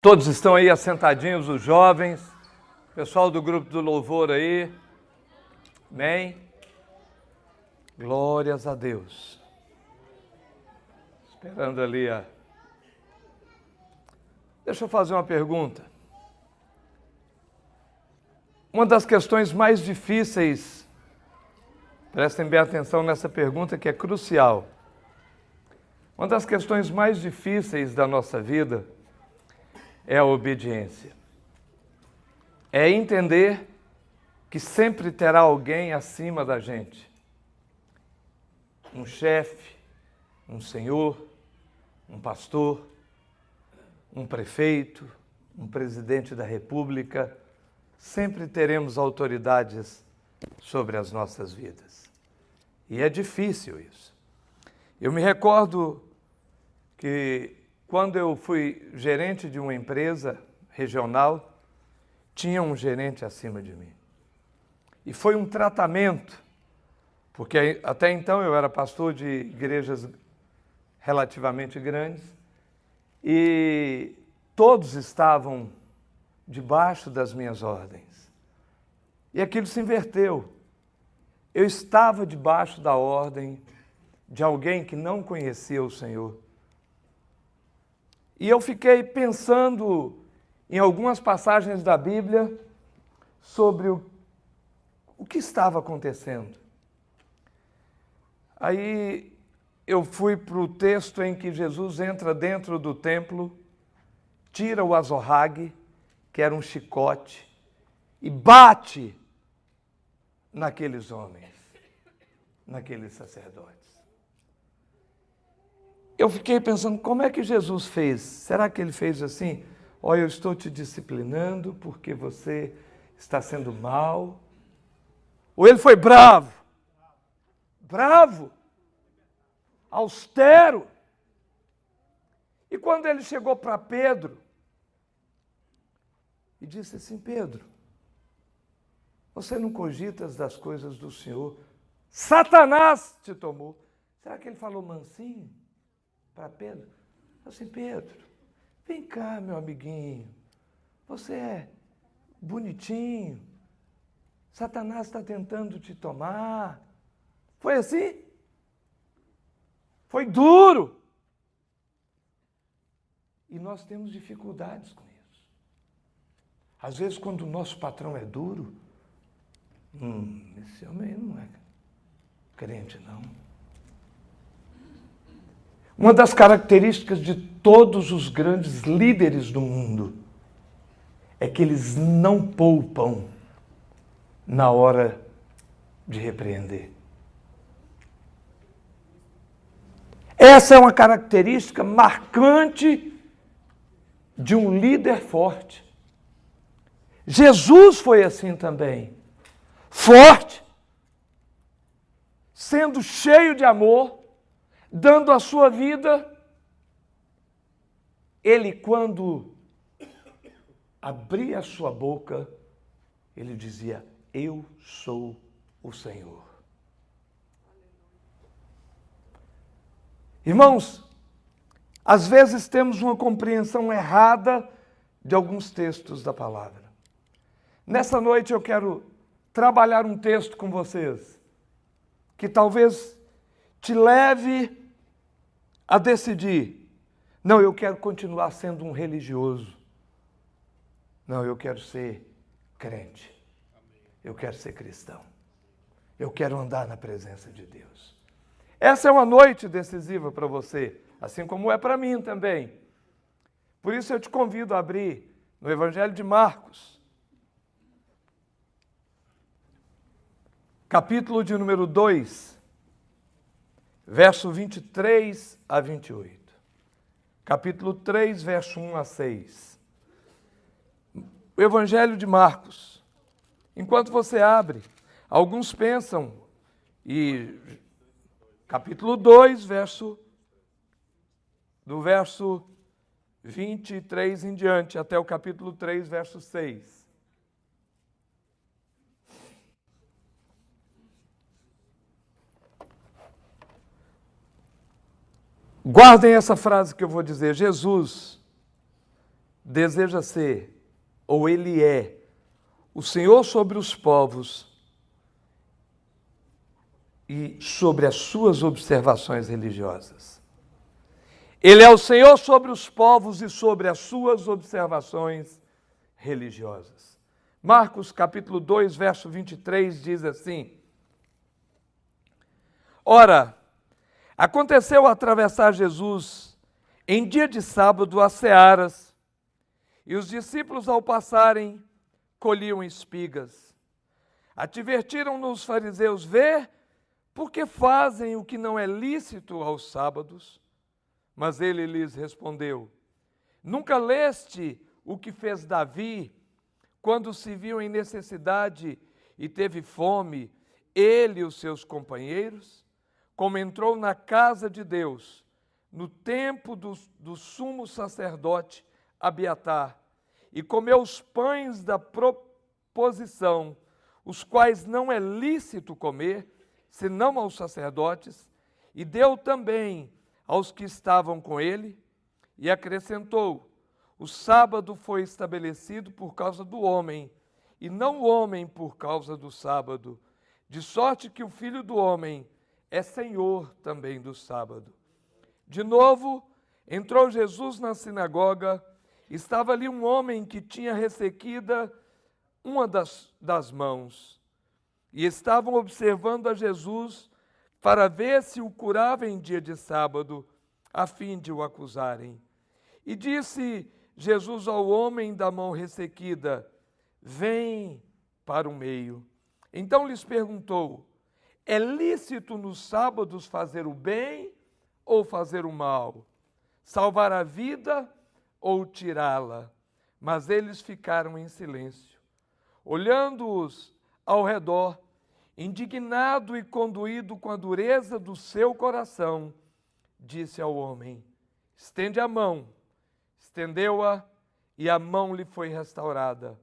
Todos estão aí assentadinhos, os jovens, pessoal do grupo do louvor aí. Amém? Glórias a Deus. Esperando ali a... Deixa eu fazer uma pergunta. Uma das questões mais difíceis, prestem bem atenção nessa pergunta que é crucial. Uma das questões mais difíceis da nossa vida é a obediência. É entender que sempre terá alguém acima da gente. Um chefe, um senhor, um pastor, um prefeito, um presidente da república. Sempre teremos autoridades sobre as nossas vidas. E é difícil isso. Eu me recordo que quando eu fui gerente de uma empresa regional, tinha um gerente acima de mim. E foi um tratamento, porque até então eu era pastor de igrejas relativamente grandes e todos estavam debaixo das minhas ordens. E aquilo se inverteu. Eu estava debaixo da ordem de alguém que não conhecia o Senhor. E eu fiquei pensando em algumas passagens da Bíblia sobre o que estava acontecendo. Aí eu fui para o texto em que Jesus entra dentro do templo, tira o azorrague, que era um chicote, e bate naqueles homens, naqueles sacerdotes. Eu fiquei pensando, como é que Jesus fez? Será que ele fez assim? Olha, eu estou te disciplinando porque você está sendo mau. Ou ele foi bravo, austero. E quando ele chegou para Pedro e disse assim, Pedro, você não cogitas das coisas do Senhor, Satanás te tomou. Será que ele falou mansinho para Pedro? Assim, Pedro, vem cá, meu amiguinho, você é bonitinho, Satanás está tentando te tomar. Foi assim? Foi duro. E nós temos dificuldades com isso. Às vezes, quando o nosso patrão é duro, esse homem não é crente, não. Uma das características de todos os grandes líderes do mundo é que eles não poupam na hora de repreender. Essa é uma característica marcante de um líder forte. Jesus foi assim também. Forte, sendo cheio de amor, dando a sua vida. Ele, quando abria a sua boca, ele dizia, eu sou o Senhor. Irmãos, às vezes temos uma compreensão errada de alguns textos da palavra. Nessa noite eu quero trabalhar um texto com vocês que talvez te leve a decidir, não, eu quero continuar sendo um religioso. Não, eu quero ser crente. Eu quero ser cristão. Eu quero andar na presença de Deus. Essa é uma noite decisiva para você, assim como é para mim também. Por isso eu te convido a abrir no Evangelho de Marcos, capítulo de número 2, verso 23 a 28. Capítulo 3, verso 1 a 6. O Evangelho de Marcos. Enquanto você abre, alguns pensam, e capítulo 2, do verso 23 em diante, até o capítulo 3, verso 6. Guardem essa frase que eu vou dizer. Jesus deseja ser, ou ele é, o Senhor sobre os povos e sobre as suas observações religiosas. Ele é o Senhor sobre os povos e sobre as suas observações religiosas. Marcos capítulo 2, verso 23 diz assim: Ora, aconteceu atravessar Jesus em dia de sábado as searas, e os discípulos, ao passarem, colhiam espigas. Advertiram-no os fariseus: vê, porque fazem o que não é lícito aos sábados. Mas ele lhes respondeu: nunca leste o que fez Davi, quando se viu em necessidade e teve fome, ele e os seus companheiros? Como entrou na casa de Deus, no tempo do sumo sacerdote Abiatar, e comeu os pães da proposição, os quais não é lícito comer, senão aos sacerdotes, e deu também aos que estavam com ele, e acrescentou: o sábado foi estabelecido por causa do homem, e não o homem por causa do sábado, de sorte que o Filho do homem é Senhor também do sábado. De novo, entrou Jesus na sinagoga. Estava ali um homem que tinha ressequida uma das mãos, e estavam observando a Jesus para ver se o curava em dia de sábado, a fim de o acusarem. E disse Jesus ao homem da mão ressequida: vem para o meio. Então lhes perguntou: é lícito nos sábados fazer o bem ou fazer o mal? Salvar a vida ou tirá-la? Mas eles ficaram em silêncio. Olhando-os ao redor, indignado e conduído com a dureza do seu coração, disse ao homem: estende a mão. Estendeu-a e a mão lhe foi restaurada.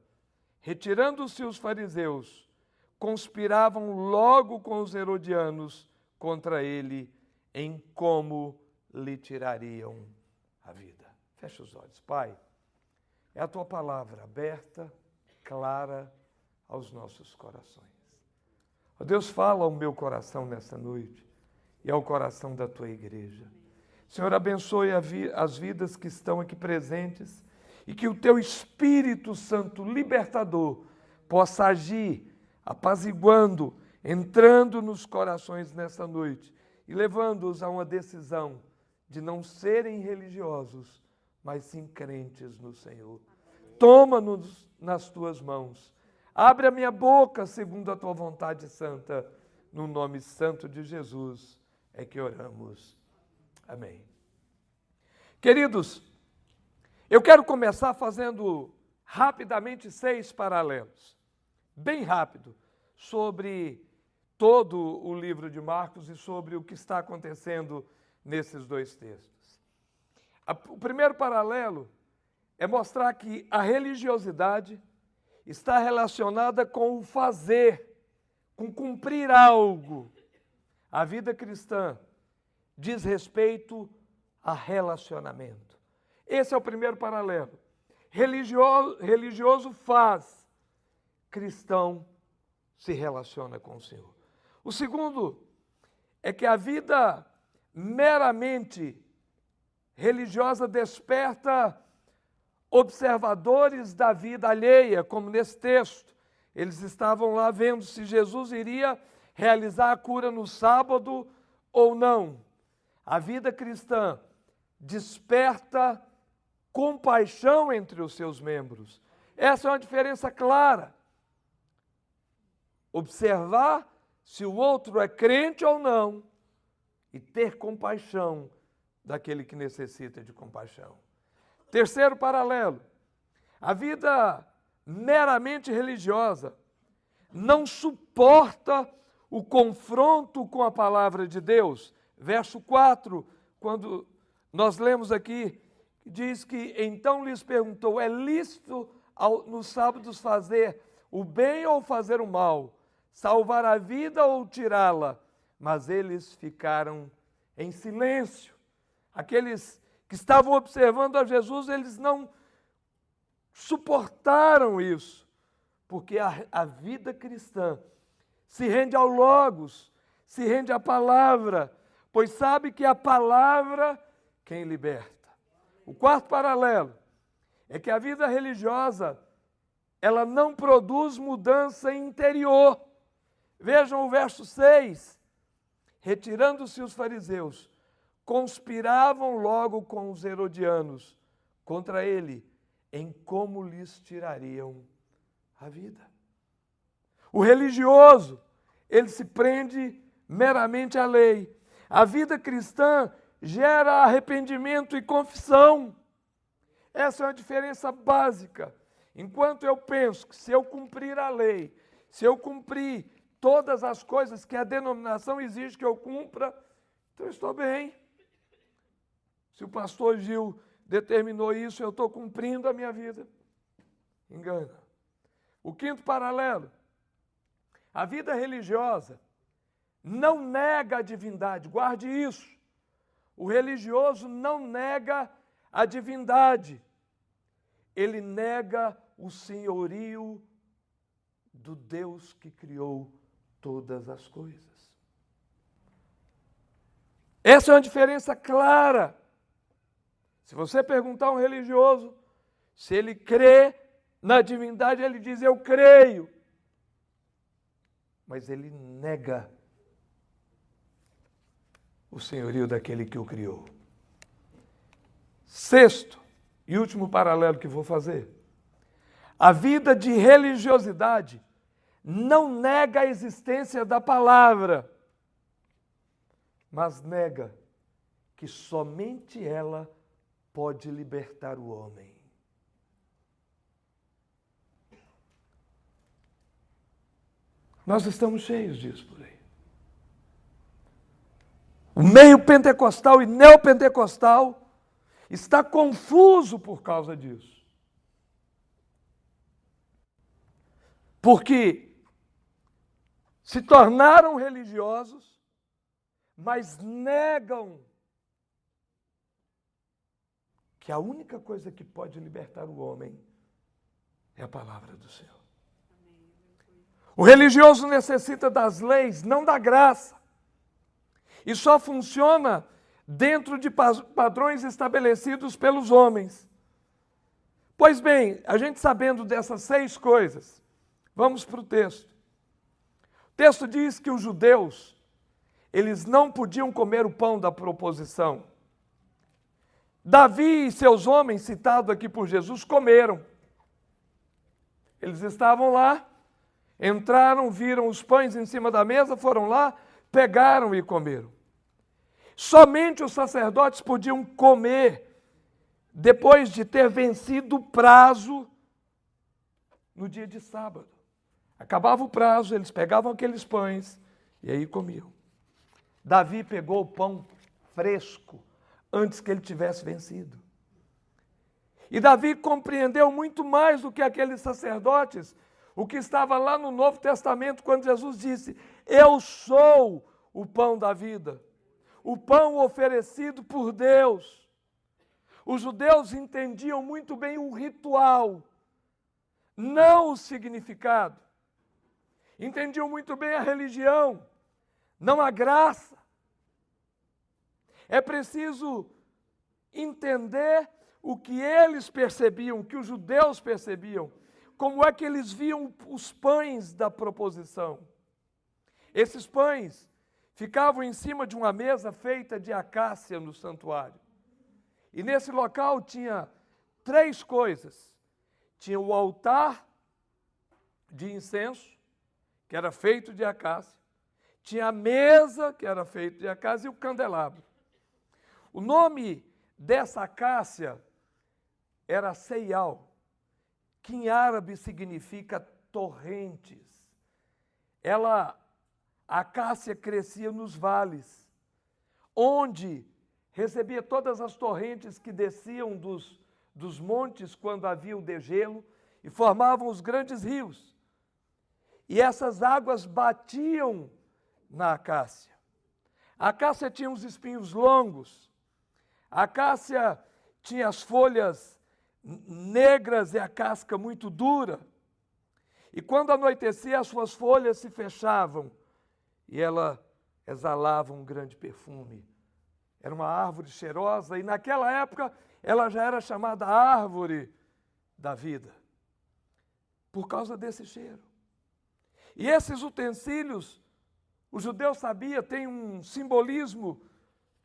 Retirando-se os fariseus, conspiravam logo com os herodianos contra ele, em como lhe tirariam a vida. Fecha os olhos. Pai, é a tua palavra aberta, clara aos nossos corações. Ó Deus, fala ao meu coração nessa noite e ao coração da tua igreja. Senhor, abençoe as vidas que estão aqui presentes e que o teu Espírito Santo libertador possa agir, apaziguando, entrando nos corações nessa noite e levando-os a uma decisão de não serem religiosos, mas sim crentes no Senhor. Toma-nos nas tuas mãos. Abre a minha boca segundo a tua vontade santa. No nome santo de Jesus é que oramos. Amém. Queridos, eu quero começar fazendo rapidamente 6 paralelos, bem rápido, sobre todo o livro de Marcos e sobre o que está acontecendo nesses 2 textos. O primeiro paralelo é mostrar que a religiosidade está relacionada com o fazer, com cumprir algo. A vida cristã diz respeito a relacionamento. Esse é o primeiro paralelo. Religioso faz, cristão se relaciona com o Senhor. O segundo é que a vida meramente religiosa desperta observadores da vida alheia, como nesse texto. Eles estavam lá vendo se Jesus iria realizar a cura no sábado ou não. A vida cristã desperta compaixão entre os seus membros. Essa é uma diferença clara. Observar se o outro é crente ou não e ter compaixão daquele que necessita de compaixão. Terceiro paralelo, a vida meramente religiosa não suporta o confronto com a palavra de Deus. Verso 4, quando nós lemos aqui, diz que então lhes perguntou: é lícito nos sábados fazer o bem ou fazer o mal? Salvar a vida ou tirá-la? Mas eles ficaram em silêncio. Aqueles que estavam observando a Jesus, eles não suportaram isso, porque a vida cristã se rende ao Logos, se rende à palavra, pois sabe que a palavra quem liberta. O quarto paralelo é que a vida religiosa, ela não produz mudança interior. Vejam o verso 6. Retirando-se os fariseus, conspiravam logo com os herodianos contra ele, em como lhes tirariam a vida. O religioso, ele se prende meramente à lei. A vida cristã gera arrependimento e confissão. Essa é uma diferença básica. Enquanto eu penso que se eu cumprir a lei, se eu cumprir todas as coisas que a denominação exige que eu cumpra, então eu estou bem. Se o pastor Gil determinou isso, eu estou cumprindo a minha vida. Engana. O quinto paralelo. A vida religiosa não nega a divindade, guarde isso. O religioso não nega a divindade, ele nega o senhorio do Deus que criou todas as coisas. Essa é uma diferença clara. Se você perguntar a um religioso se ele crê na divindade, ele diz: eu creio. Mas ele nega o senhorio daquele que o criou. Sexto e último paralelo que vou fazer. A vida de religiosidade não nega a existência da palavra, mas nega que somente ela pode libertar o homem. Nós estamos cheios disso por aí. O meio pentecostal e neopentecostal está confuso por causa disso. Porque se tornaram religiosos, mas negam que a única coisa que pode libertar o homem é a palavra do Senhor. O religioso necessita das leis, não da graça. E só funciona dentro de padrões estabelecidos pelos homens. Pois bem, a gente sabendo dessas 6 coisas, vamos para o texto. O texto diz que os judeus, eles não podiam comer o pão da proposição. Davi e seus homens, citados aqui por Jesus, comeram. Eles estavam lá, entraram, viram os pães em cima da mesa, foram lá, pegaram e comeram. Somente os sacerdotes podiam comer depois de ter vencido o prazo no dia de sábado. Acabava o prazo, eles pegavam aqueles pães e aí comiam. Davi pegou o pão fresco antes que ele tivesse vencido. E Davi compreendeu muito mais do que aqueles sacerdotes, o que estava lá no Novo Testamento, quando Jesus disse: eu sou o pão da vida, o pão oferecido por Deus. Os judeus entendiam muito bem o ritual, não o significado. Entendiam muito bem a religião, não a graça. É preciso entender o que eles percebiam, o que os judeus percebiam, como é que eles viam os pães da proposição. Esses pães ficavam em cima de uma mesa feita de acácia no santuário. E nesse local tinha 3 coisas. Tinha o altar de incenso, que era feito de acácia. Tinha a mesa, que era feita de acácia, e o candelabro. O nome dessa acácia era seial, que em árabe significa torrentes. A acácia crescia nos vales, onde recebia todas as torrentes que desciam dos montes quando havia o degelo e formavam os grandes rios. E essas águas batiam na acácia. A acácia tinha os espinhos longos, a acácia tinha as folhas negras e a casca muito dura. E quando anoitecia, as suas folhas se fechavam e ela exalava um grande perfume. Era uma árvore cheirosa e naquela época ela já era chamada árvore da vida, por causa desse cheiro. E esses utensílios, o judeu sabia, tem um simbolismo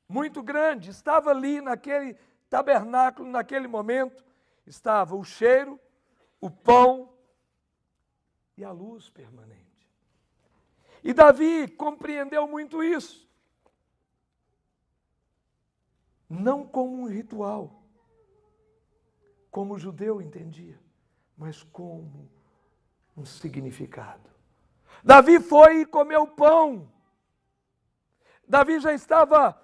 muito grande. Estava ali naquele tabernáculo, naquele momento, estava o cheiro, o pão e a luz permanente. E Davi compreendeu muito isso. Não como um ritual, como o judeu entendia, mas como um significado. Davi foi e comeu pão. Davi já estava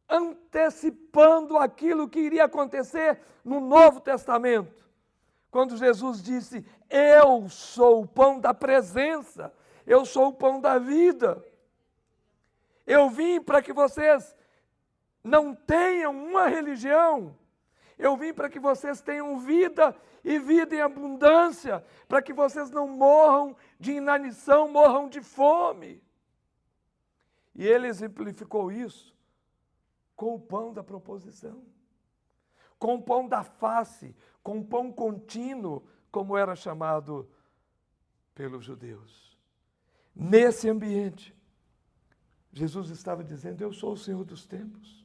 antecipando aquilo que iria acontecer no Novo Testamento, quando Jesus disse: eu sou o pão da presença, eu sou o pão da vida. Eu vim para que vocês não tenham uma religião, eu vim para que vocês tenham vida e vida em abundância, para que vocês não morram de inanição, morram de fome. E ele exemplificou isso com o pão da proposição, com o pão da face, com o pão contínuo, como era chamado pelos judeus. Nesse ambiente, Jesus estava dizendo: eu sou o Senhor dos tempos,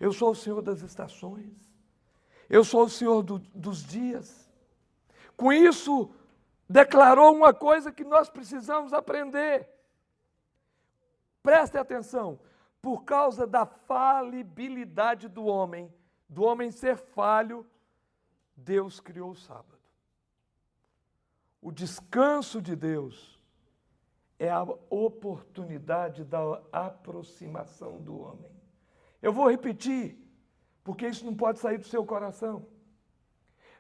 eu sou o Senhor das estações, eu sou o Senhor dos dias. Com isso, declarou uma coisa que nós precisamos aprender. Preste atenção, por causa da falibilidade do homem ser falho, Deus criou o sábado. O descanso de Deus é a oportunidade da aproximação do homem. Eu vou repetir, porque isso não pode sair do seu coração.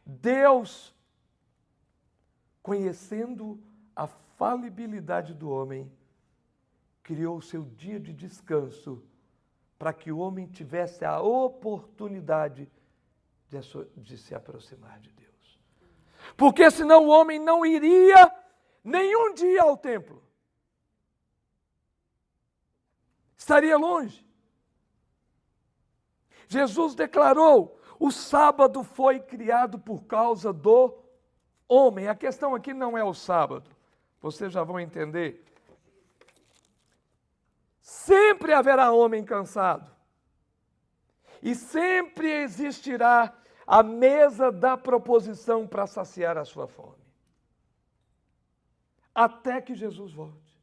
Deus, conhecendo a falibilidade do homem, criou o seu dia de descanso para que o homem tivesse a oportunidade de se aproximar de Deus. Porque senão o homem não iria nenhum dia ao templo. Estaria longe. Jesus declarou: o sábado foi criado por causa do homem. A questão aqui não é o sábado. Vocês já vão entender. Sempre haverá homem cansado. E sempre existirá a mesa da proposição para saciar a sua fome. Até que Jesus volte.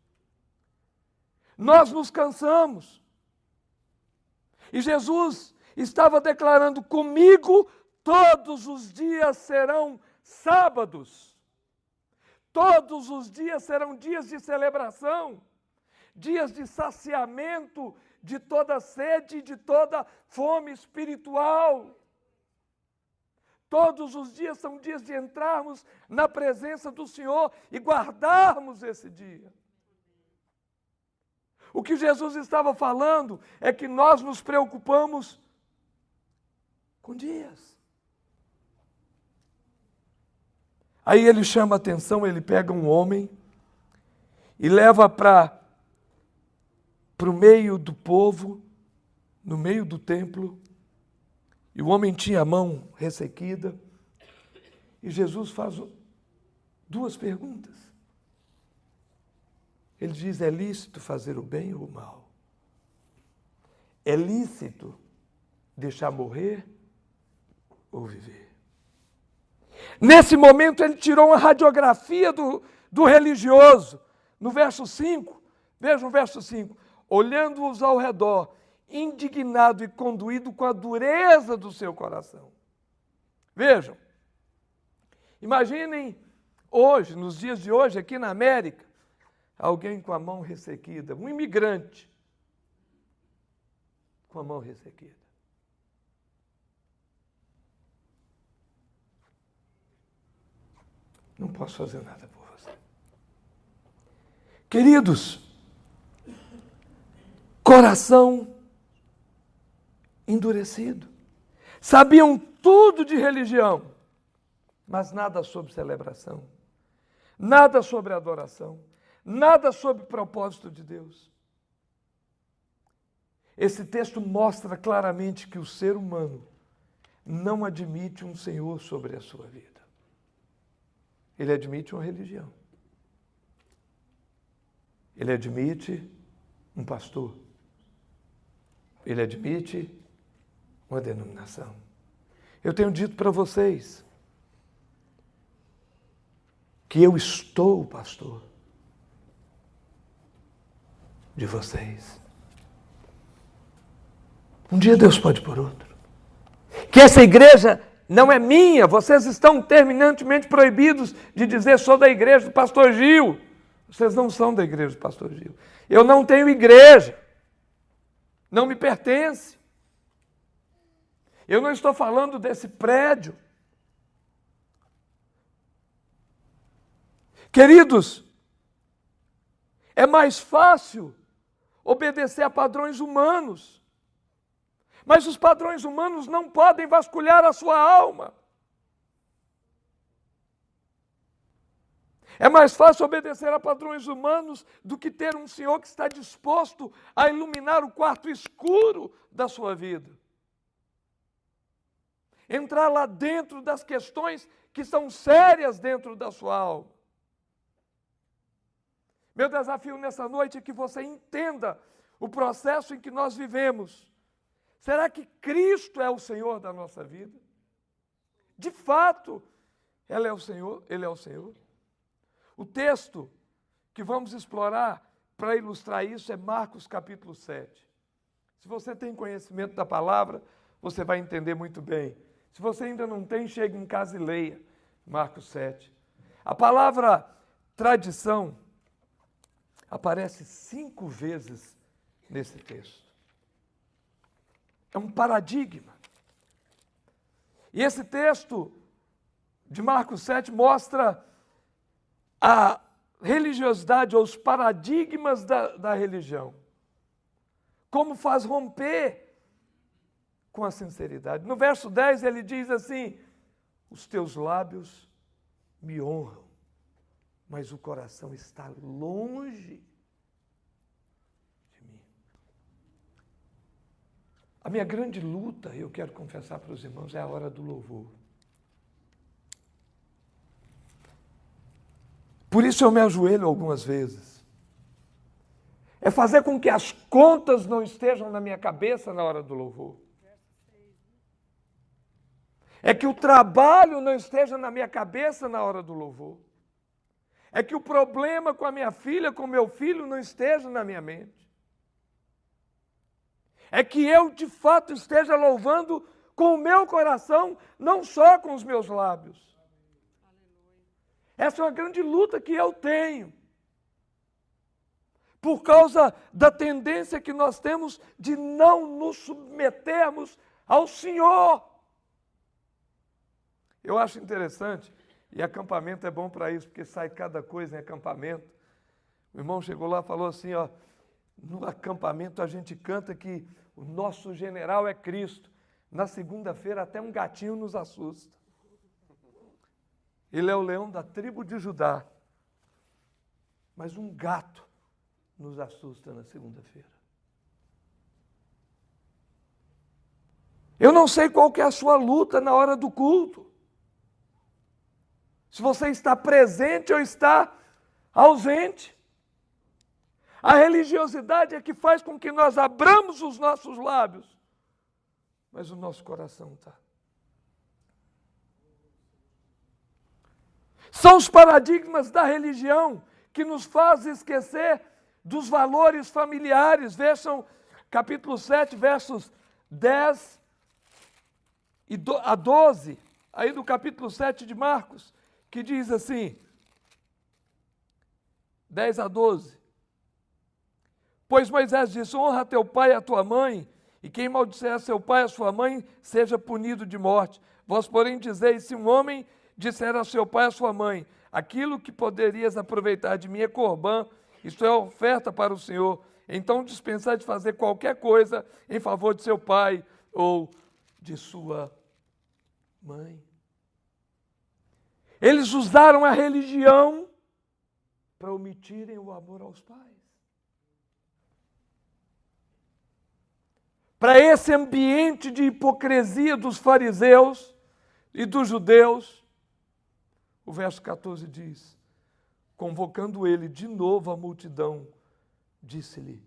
Nós nos cansamos. E Jesus estava declarando: comigo todos os dias serão sábados. Todos os dias serão dias de celebração, dias de saciamento de toda sede, de toda fome espiritual. Todos os dias são dias de entrarmos na presença do Senhor e guardarmos esse dia. O que Jesus estava falando é que nós nos preocupamos com dias. Aí ele chama a atenção, ele pega um homem e leva para o meio do povo, no meio do templo, e o homem tinha a mão ressequida, e Jesus faz duas perguntas. Ele diz: é lícito fazer o bem ou o mal? É lícito deixar morrer ou viver? Nesse momento ele tirou uma radiografia do religioso. No verso 5, vejam o verso 5. Olhando-os ao redor, indignado e conduído com a dureza do seu coração. Vejam, imaginem hoje, nos dias de hoje, aqui na América, alguém com a mão ressequida, um imigrante com a mão ressequida. Não posso fazer nada por você. Queridos, coração endurecido. Sabiam tudo de religião, mas nada sobre celebração, nada sobre adoração, nada sobre propósito de Deus. Esse texto mostra claramente que o ser humano não admite um Senhor sobre a sua vida. Ele admite uma religião. Ele admite um pastor. Ele admite uma denominação. Eu tenho dito para vocês que eu estou o pastor de vocês. Um dia Deus pode por outro. Que essa igreja não é minha, vocês estão terminantemente proibidos de dizer sou da igreja do pastor Gil. Vocês não são da igreja do pastor Gil. Eu não tenho igreja. Não me pertence. Eu não estou falando desse prédio. Queridos, é mais fácil obedecer a padrões humanos. Mas os padrões humanos não podem vasculhar a sua alma. É mais fácil obedecer a padrões humanos do que ter um Senhor que está disposto a iluminar o quarto escuro da sua vida. Entrar lá dentro das questões que são sérias dentro da sua alma. Meu desafio nessa noite é que você entenda o processo em que nós vivemos. Será que Cristo é o Senhor da nossa vida? De fato, Ele é o Senhor. O texto que vamos explorar para ilustrar isso é Marcos capítulo 7. Se você tem conhecimento da palavra, você vai entender muito bem. Se você ainda não tem, chegue em casa e leia Marcos 7. A palavra tradição aparece 5 vezes nesse texto. É um paradigma. E esse texto de Marcos 7 mostra a religiosidade, ou os paradigmas da religião. Como faz romper com a sinceridade. No verso 10 ele diz assim: os teus lábios me honram, mas o coração está longe de mim. A minha grande luta, eu quero confessar para os irmãos, é a hora do louvor. Por isso eu me ajoelho algumas vezes. É fazer com que as contas não estejam na minha cabeça na hora do louvor. É que o trabalho não esteja na minha cabeça na hora do louvor. É que o problema com a minha filha, com o meu filho, não esteja na minha mente. É que eu, de fato, esteja louvando com o meu coração, não só com os meus lábios. Essa é uma grande luta que eu tenho. Por causa da tendência que nós temos de não nos submetermos ao Senhor. Eu acho interessante, e acampamento é bom para isso, porque sai cada coisa em acampamento. O irmão chegou lá e falou assim, ó, no acampamento a gente canta que o nosso general é Cristo. Na segunda-feira até um gatinho nos assusta. Ele é o leão da tribo de Judá. Mas um gato nos assusta na segunda-feira. Eu não sei qual que é a sua luta na hora do culto. Se você está presente ou está ausente. A religiosidade é que faz com que nós abramos os nossos lábios, mas o nosso coração está. São os paradigmas da religião que nos fazem esquecer dos valores familiares. Vejam capítulo 7, versos 10 a 12, aí do capítulo 7 de Marcos, que diz assim, 10 a 12. Pois Moisés disse, honra teu pai e a tua mãe, e quem maldisser a seu pai e a sua mãe, seja punido de morte. Vós, porém, dizeis, se um homem disser a seu pai e a sua mãe, aquilo que poderias aproveitar de mim é corbã, isto é oferta para o Senhor, então dispensai de fazer qualquer coisa em favor de seu pai ou de sua mãe. Eles usaram a religião para omitirem o amor aos pais. Para esse ambiente de hipocrisia dos fariseus e dos judeus, o verso 14 diz: convocando ele de novo a multidão, disse-lhe: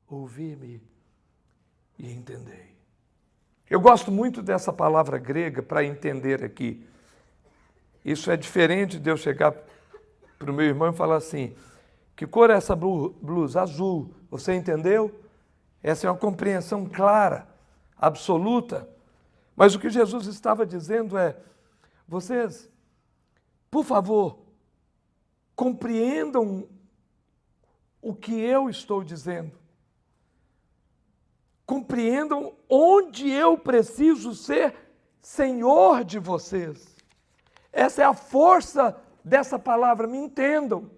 ouvi-me e entendei. Eu gosto muito dessa palavra grega para entender aqui. Isso é diferente de eu chegar para o meu irmão e falar assim: que cor é essa blusa? Azul. Você entendeu? Essa é uma compreensão clara, absoluta. Mas o que Jesus estava dizendo é: vocês, por favor, compreendam o que eu estou dizendo. Compreendam onde eu preciso ser Senhor de vocês. Essa é a força dessa palavra, me entendam.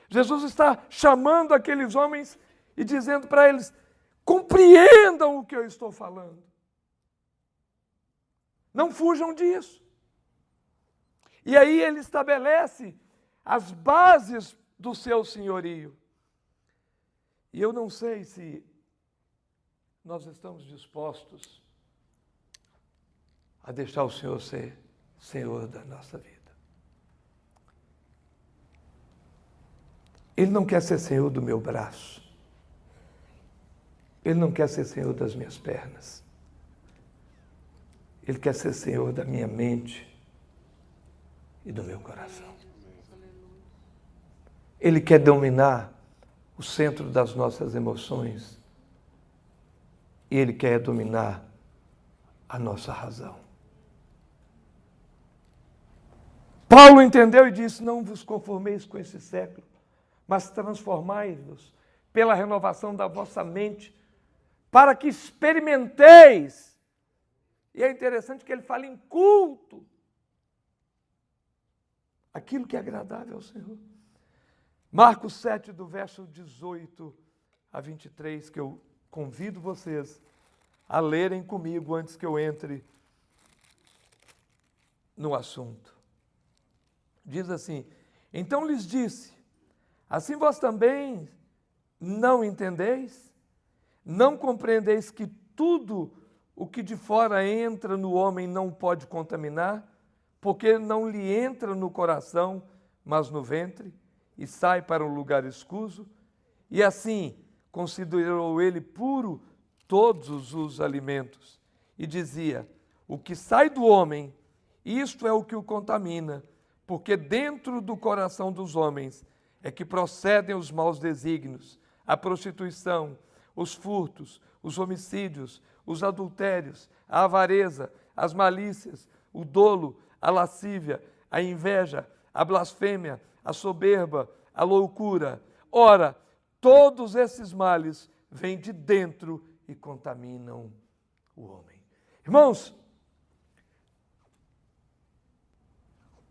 Jesus está chamando aqueles homens e dizendo para eles: compreendam o que eu estou falando. Não fujam disso. E aí ele estabelece as bases do seu senhorio. E eu não sei se nós estamos dispostos a deixar o Senhor ser Senhor da nossa vida. Ele não quer ser Senhor do meu braço. Ele não quer ser Senhor das minhas pernas. Ele quer ser Senhor da minha mente e do meu coração. Ele quer dominar o centro das nossas emoções. E Ele quer dominar a nossa razão. Paulo entendeu e disse: não vos conformeis com esse século, mas transformai-vos pela renovação da vossa mente, para que experimenteis. E é interessante que ele fala em culto aquilo que é agradável ao Senhor. Marcos 7, do verso 18 a 23, que eu convido vocês a lerem comigo antes que eu entre no assunto. Diz assim: então lhes disse: assim vós também não entendeis? Não compreendeis que tudo o que de fora entra no homem não pode contaminar, porque não lhe entra no coração, mas no ventre, e sai para um lugar escuso? E assim considerou ele puro todos os alimentos. E dizia: o que sai do homem, isto é o que o contamina, porque dentro do coração dos homens é que procedem os maus desígnios, a prostituição, os furtos, os homicídios, os adultérios, a avareza, as malícias, o dolo, a lascívia, a inveja, a blasfêmia, a soberba, a loucura. Ora, todos esses males vêm de dentro e contaminam o homem. Irmãos,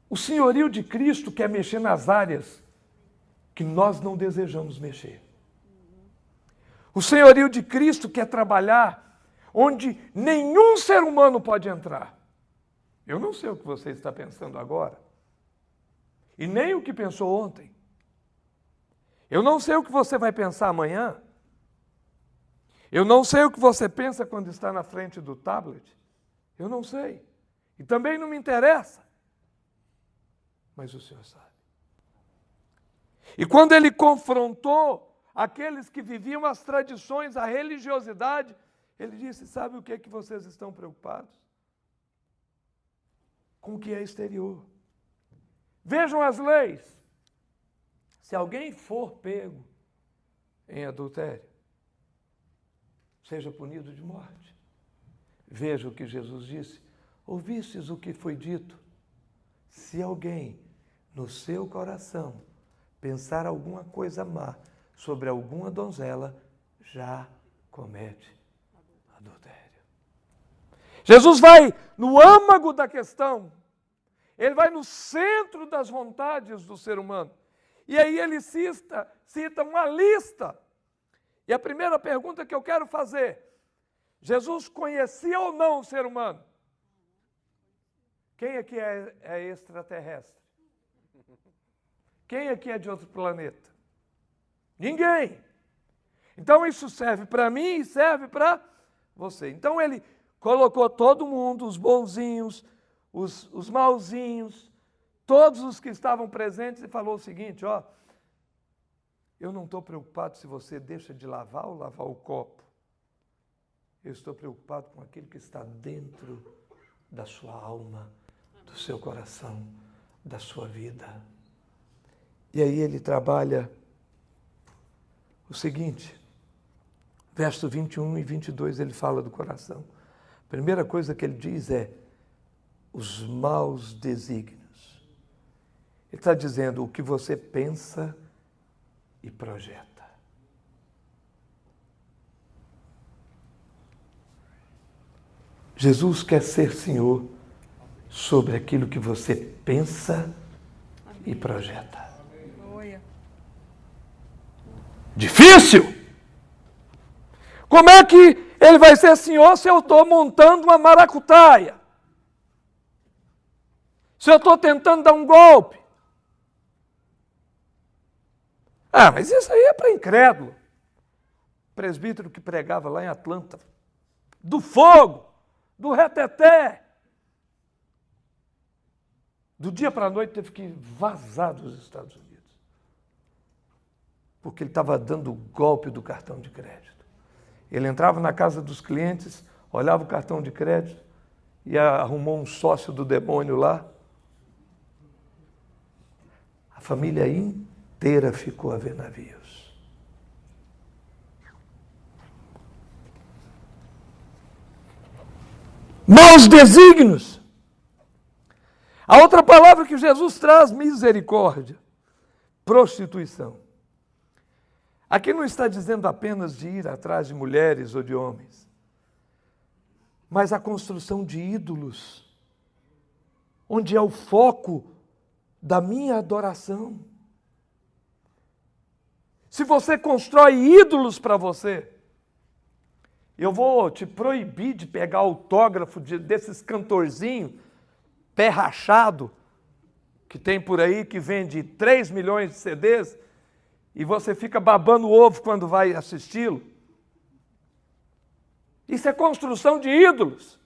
o senhorio de Cristo quer mexer nas áreas que nós não desejamos mexer. O senhorio de Cristo quer trabalhar onde nenhum ser humano pode entrar. Eu não sei o que você está pensando agora, e nem o que pensou ontem. Eu não sei o que você vai pensar amanhã. Eu não sei o que você pensa quando está na frente do tablet. Eu não sei. E também não me interessa. Mas o Senhor sabe. E quando ele confrontou aqueles que viviam as tradições, a religiosidade, ele disse: sabe o que é que vocês estão preocupados? Com o que é exterior. Vejam as leis. Se alguém for pego em adultério, seja punido de morte. Veja o que Jesus disse: ouvistes o que foi dito? Se alguém no seu coração pensar alguma coisa má sobre alguma donzela, já comete adultério. Jesus vai no âmago da questão. Ele vai no centro das vontades do ser humano. E aí ele cita uma lista. E a primeira pergunta que eu quero fazer: Jesus conhecia ou não o ser humano? Quem aqui é extraterrestre? Quem aqui é de outro planeta? Ninguém. Então isso serve para mim e serve para você. Então ele colocou todo mundo, os bonzinhos, os mauzinhos, todos os que estavam presentes e falou o seguinte, ó, eu não estou preocupado se você deixa de lavar ou lavar o copo. Eu estou preocupado com aquilo que está dentro da sua alma, do seu coração, da sua vida. E aí ele trabalha o seguinte, verso 21 e 22, ele fala do coração. A primeira coisa que ele diz é os maus desígnios. Ele está dizendo o que você pensa e projeta. Jesus quer ser Senhor sobre aquilo que você pensa e projeta. Difícil! Como é que ele vai ser Senhor se eu estou montando uma maracutaia? Se eu estou tentando dar um golpe? Ah, mas isso aí é para incrédulo. O presbítero que pregava lá em Atlanta, do fogo, do reteté. Do dia para a noite teve que vazar dos Estados Unidos. Porque ele estava dando o golpe do cartão de crédito. Ele entrava na casa dos clientes, olhava o cartão de crédito e arrumou um sócio do demônio lá. A família inteira ficou a ver navios. Maus desígnios. A outra palavra que Jesus traz, misericórdia, prostituição. Aqui não está dizendo apenas de ir atrás de mulheres ou de homens, mas a construção de ídolos, onde é o foco da minha adoração. Se você constrói ídolos para você, eu vou te proibir de pegar autógrafo desses cantorzinhos, pé rachado, que tem por aí, que vende 3 milhões de CDs, e você fica babando o ovo quando vai assisti-lo. Isso é construção de ídolos.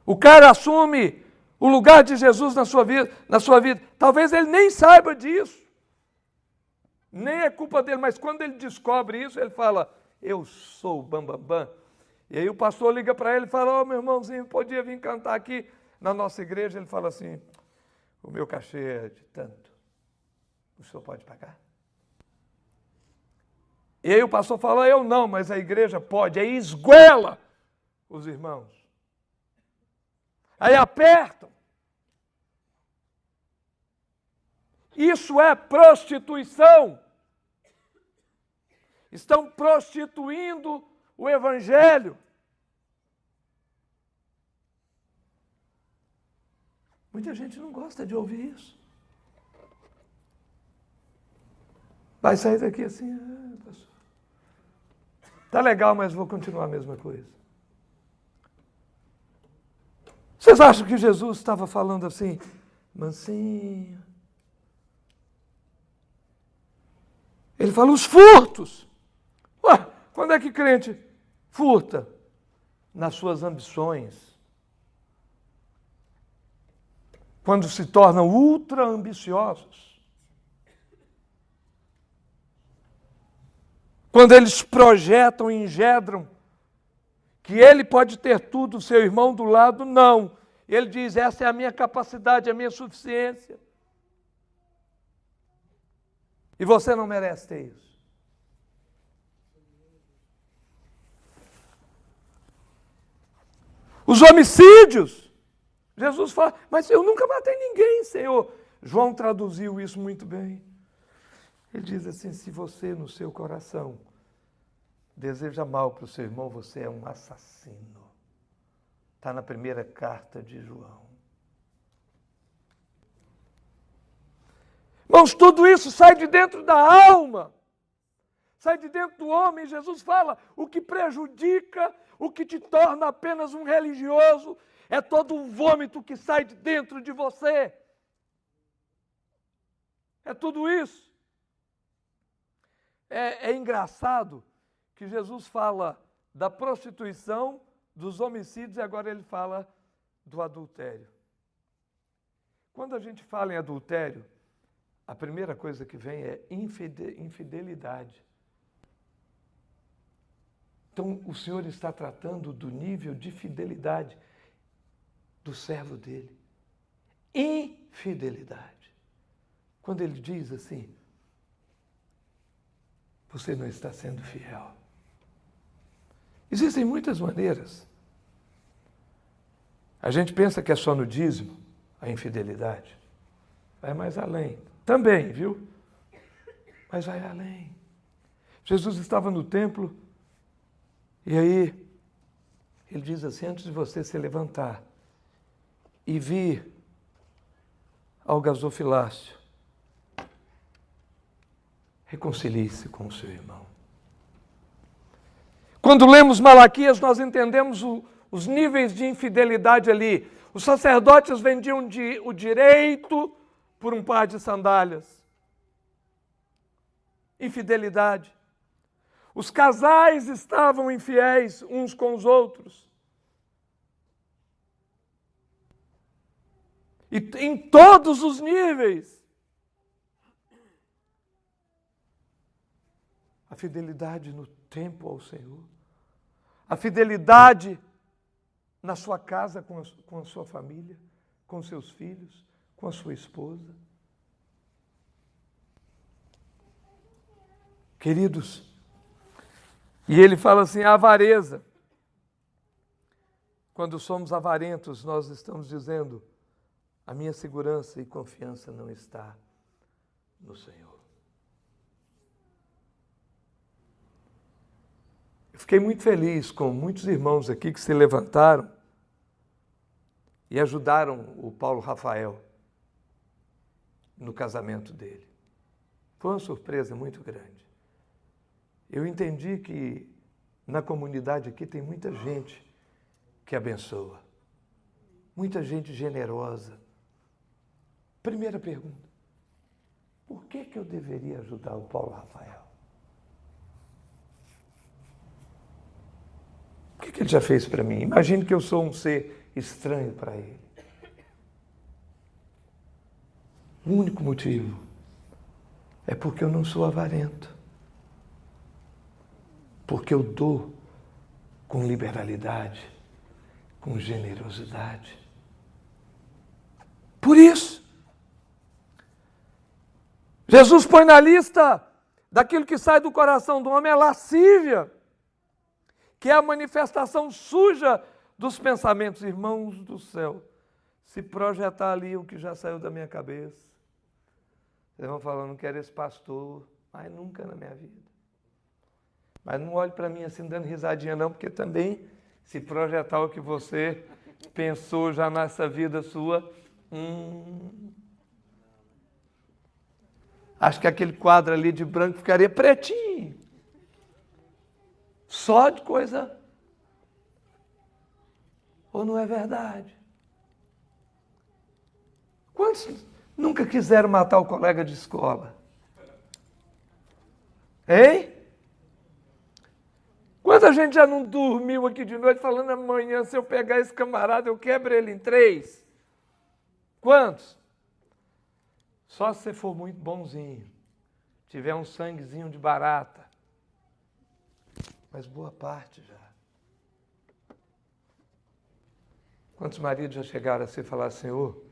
O cara assume o lugar de Jesus na sua vida. Talvez ele nem saiba disso. Nem é culpa dele, mas quando ele descobre isso, ele fala, eu sou o bambambam. E aí o pastor liga para ele e fala, ô meu irmãozinho, podia vir cantar aqui na nossa igreja? Ele fala assim, o meu cachê é de tanto. O senhor pode pagar? E aí o pastor fala, eu não, mas a igreja pode. Aí esguela os irmãos. Aí apertam. Isso é prostituição. Estão prostituindo o evangelho. Muita gente não gosta de ouvir isso. Vai sair daqui assim, pastor. Tá legal, mas vou continuar a mesma coisa. Vocês acham que Jesus estava falando assim, mansinho? Ele fala os furtos. Ué, quando é que crente furta? Nas suas ambições. Quando se tornam ultra ambiciosos. Quando eles projetam e engendram que ele pode ter tudo, seu irmão do lado, não. Ele diz, essa é a minha capacidade, a minha suficiência. E você não merece ter isso. Os homicídios. Jesus fala, mas eu nunca matei ninguém, Senhor. João traduziu isso muito bem. Ele diz assim, se você no seu coração deseja mal para o seu irmão, você é um assassino. Está na primeira carta de João. Irmãos, tudo isso sai de dentro da alma. sai de dentro do homem. Jesus fala, o que prejudica, o que te torna apenas um religioso, é todo o vômito que sai de dentro de você. É tudo isso. É engraçado que Jesus fala da prostituição, dos homicídios, e agora ele fala do adultério. Quando a gente fala em adultério, a primeira coisa que vem é infidelidade. Então, o Senhor está tratando do nível de fidelidade do servo dele. Infidelidade. Quando ele diz assim, você não está sendo fiel. Existem muitas maneiras. A gente pensa que é só no dízimo a infidelidade. Vai mais além. Também, viu? Mas vai além. Jesus estava no templo e aí ele diz assim, antes de você se levantar e vir ao gasofilácio, reconcilie-se com o seu irmão. Quando lemos Malaquias, nós entendemos os níveis de infidelidade ali. Os sacerdotes vendiam o direito por um par de sandálias. Infidelidade. Os casais estavam infiéis uns com os outros. E em todos os níveis. A fidelidade no tempo ao Senhor. A fidelidade na sua casa com a sua família, com seus filhos, com a sua esposa. Queridos, e ele fala assim, a avareza. Quando somos avarentos, nós estamos dizendo, a minha segurança e confiança não está no Senhor. Eu fiquei muito feliz com muitos irmãos aqui que se levantaram e ajudaram o Paulo Rafael no casamento dele. Foi uma surpresa muito grande. Eu entendi que na comunidade aqui tem muita gente que abençoa, muita gente generosa. Primeira pergunta, por que eu deveria ajudar o Paulo Rafael? O que ele já fez para mim? Imagine que eu sou um ser estranho para ele. O único motivo é porque eu não sou avarento. Porque eu dou com liberalidade, com generosidade. Por isso, Jesus põe na lista daquilo que sai do coração do homem a lascívia, que é a manifestação suja dos pensamentos. Irmãos do céu, se projetar ali o que já saiu da minha cabeça, vocês vão falar, não quero esse pastor, mas nunca na minha vida. Mas não olhe para mim assim dando risadinha não, porque também se projetar o que você pensou já nessa vida sua, acho que aquele quadro ali de branco ficaria pretinho. Só de coisa. Ou não é verdade? Quantos nunca quiseram matar o colega de escola? Hein? Quanta gente já não dormiu aqui de noite falando amanhã, se eu pegar esse camarada, eu quebro ele em 3? Quantos? Só se você for muito bonzinho, tiver um sanguezinho de barata. Mas boa parte já. Quantos maridos já chegaram assim e falaram, Senhor,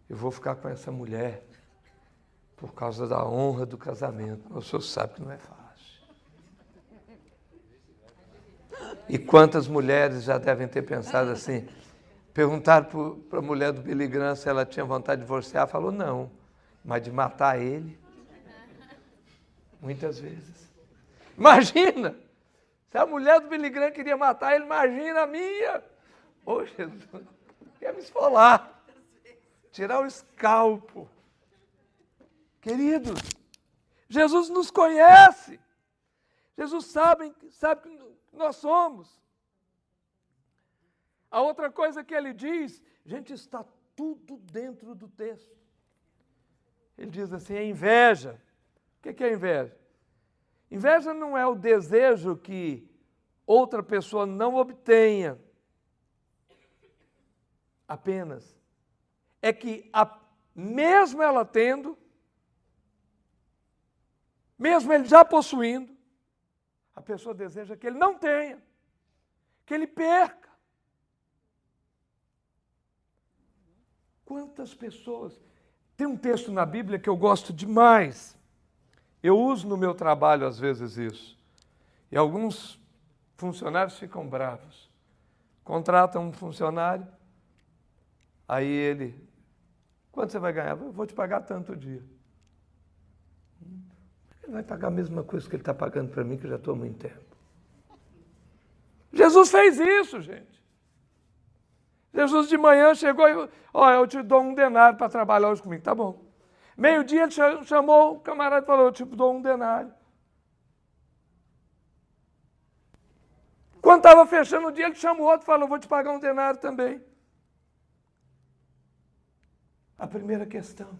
eu vou ficar com essa mulher por causa da honra do casamento. O Senhor sabe que não é fácil. E quantas mulheres já devem ter pensado assim, perguntaram para a mulher do Billy Graham se ela tinha vontade de divorciar, falou não, mas de matar ele, muitas vezes. Imagina, se a mulher do Billy Graham queria matar ele, imagina a minha. Ô Jesus, quer me esfolar, tirar o escalpo. Queridos, Jesus nos conhece. Jesus sabe que nós somos. A outra coisa que ele diz, gente, está tudo dentro do texto. Ele diz assim, é inveja. O que é inveja? Inveja não é o desejo que outra pessoa não obtenha, apenas. É que, mesmo ela tendo, mesmo ele já possuindo, a pessoa deseja que ele não tenha, que ele perca. Quantas pessoas... Tem um texto na Bíblia que eu gosto demais. Eu uso no meu trabalho, às vezes, isso. E alguns funcionários ficam bravos. Contratam um funcionário, aí ele... Quanto você vai ganhar? Eu vou te pagar tanto dia. Ele vai pagar a mesma coisa que ele está pagando para mim, que eu já estou há muito tempo. Jesus fez isso, gente. Jesus de manhã chegou e falou, eu te dou 1 denário para trabalhar hoje comigo. Tá bom. Meio-dia ele chamou o camarada e falou, eu te dou 1 denário. Quando estava fechando o dia, ele chamou outro e falou, vou te pagar 1 denário também. A primeira questão.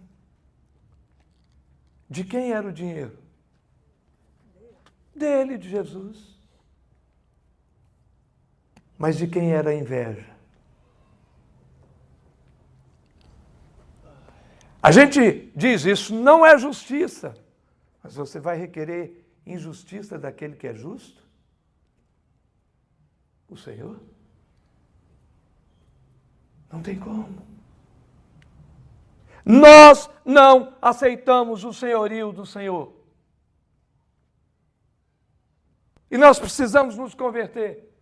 De quem era o dinheiro? Dele, de Jesus. Mas de quem era a inveja? A gente diz, isso não é justiça. Mas você vai requerer injustiça daquele que é justo? O Senhor? Não tem como. Nós não aceitamos o senhorio do Senhor. E nós precisamos nos converter.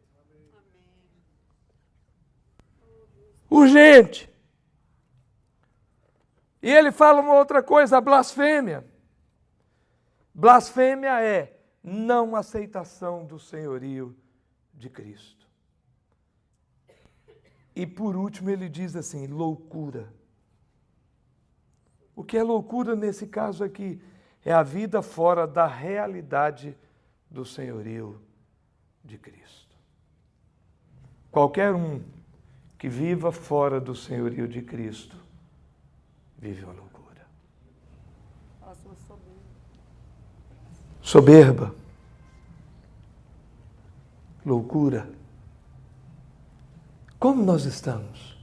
Urgente. E ele fala uma outra coisa, a blasfêmia. Blasfêmia é não aceitação do senhorio de Cristo. E por último ele diz assim, loucura. O que é loucura nesse caso aqui? É a vida fora da realidade do senhorio de Cristo. Qualquer um que viva fora do senhorio de Cristo, vive uma loucura. Soberba. Loucura. Como nós estamos?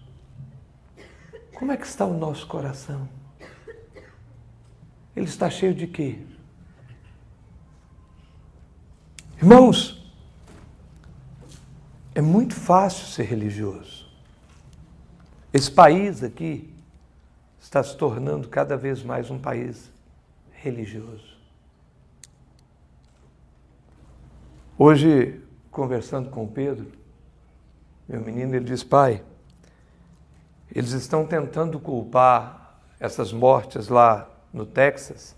Como é que está o nosso coração? Ele está cheio de quê? Irmãos, é muito fácil ser religioso. Esse país aqui está se tornando cada vez mais um país religioso. Hoje, conversando com o Pedro, meu menino, ele diz, pai, eles estão tentando culpar essas mortes lá no Texas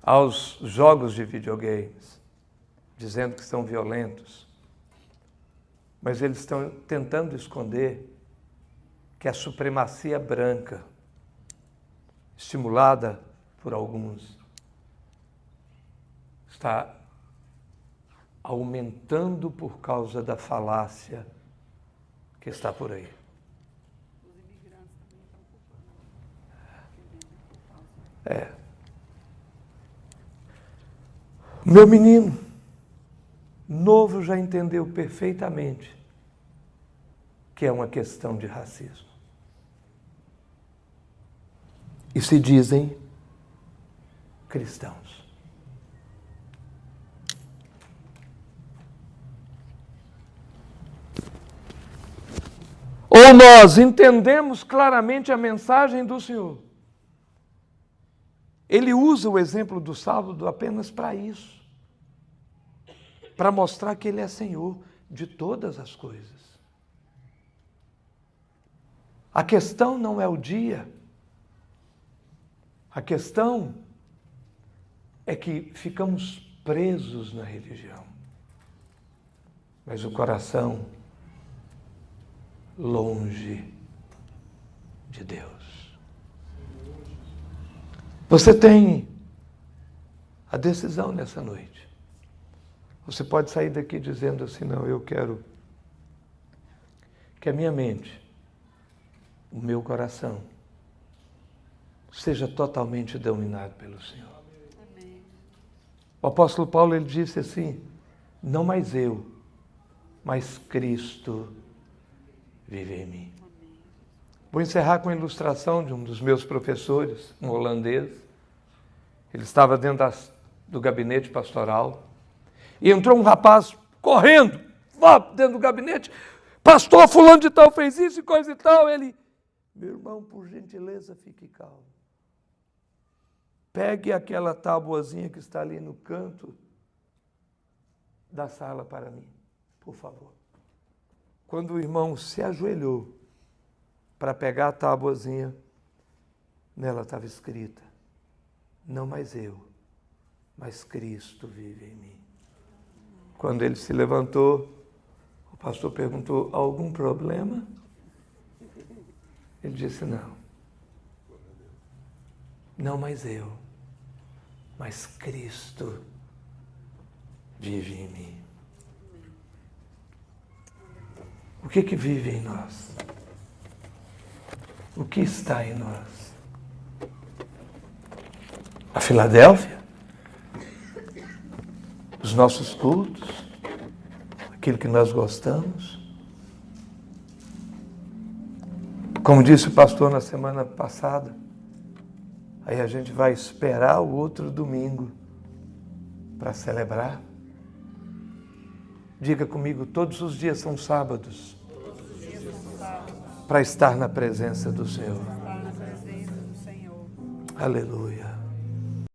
aos jogos de videogames, dizendo que são violentos. Mas eles estão tentando esconder que a supremacia branca, estimulada por alguns, está aumentando por causa da falácia que está por aí. O meu menino novo já entendeu perfeitamente que é uma questão de racismo. E se dizem cristãos. Ou nós entendemos claramente a mensagem do Senhor. Ele usa o exemplo do sábado apenas para isso. Para mostrar que Ele é Senhor de todas as coisas. A questão não é o dia. A questão é que ficamos presos na religião. Mas o coração longe de Deus. Você tem a decisão nessa noite. Você pode sair daqui dizendo assim, não, eu quero que a minha mente, o meu coração, seja totalmente dominado pelo Senhor. Amém. O apóstolo Paulo, ele disse assim, não mais eu, mas Cristo vive em mim. Amém. Vou encerrar com a ilustração de um dos meus professores, um holandês. Ele estava dentro do gabinete pastoral e entrou um rapaz correndo, dentro do gabinete, pastor fulano de tal fez isso e coisa e tal. Ele, meu irmão, por gentileza, fique calmo. Pegue aquela tabuazinha que está ali no canto da sala para mim, por favor. Quando o irmão se ajoelhou para pegar a tabuazinha, nela estava escrita, não mais eu, mas Cristo vive em mim. Quando ele se levantou, o pastor perguntou, algum problema? Ele disse, não. Não mais eu, mas Cristo vive em mim. O que vive em nós? O que está em nós? A Filadélfia? Os nossos cultos? Aquilo que nós gostamos? Como disse o pastor na semana passada, aí a gente vai esperar o outro domingo para celebrar. Diga comigo, todos os dias são sábados para estar na presença do Senhor. Aleluia.